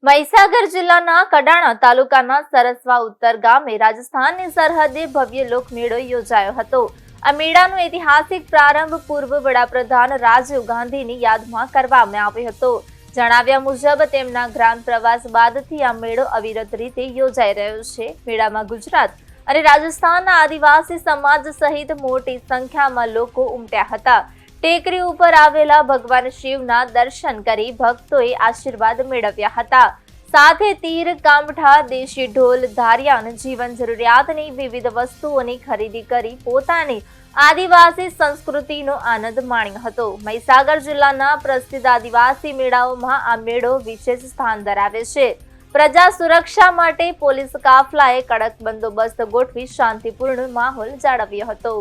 મહીસાગર જિલ્લાના કડાણા તાલુકાના સરસવા ઉત્તર ગામે રાજસ્થાનની સરહદે ભવ્ય લોકમેળો યોજાયો હતો। આ મેળાનો ઐતિહાસિક પ્રારંભ પૂર્વ વડાપ્રધાન રાજીવ ગાંધીની યાદમાં કરવામાં આવ્યો હતો। જણાવ્યા મુજબ તેમના ગ્રામ પ્રવાસ બાદથી આ મેળો અવિરત રીતે યોજાઈ રહ્યો છે। મેળામાં ગુજરાત અને રાજસ્થાનના આદિવાસી સમાજ સહિત મોટી સંખ્યામાં લોકો ઉમટ્યા હતા। ટેકરી ઉપર આવેલા ભગવાન શિવના દર્શન કરી ભક્તોએ આશીર્વાદ મેળવ્યા હતા। સાથે તીર, કામઠા, દેશી ઢોલ, ધારિયા અને જીવન જરૂરિયાતની વિવિધ વસ્તુઓની ખરીદી કરી પોતાની આદિવાસી સંસ્કૃતિનો આનંદ માણ્યો હતો। મહીસાગર જિલ્લાના પ્રસિદ્ધ આદિવાસી મેળાઓમાં આ મેળો વિશેષ સ્થાન ધરાવે છે। પ્રજા સુરક્ષા માટે પોલીસ કાફલાએ કડક બંદોબસ્ત ગોઠવી શાંતિપૂર્ણ માહોલ જાળવ્યો હતો।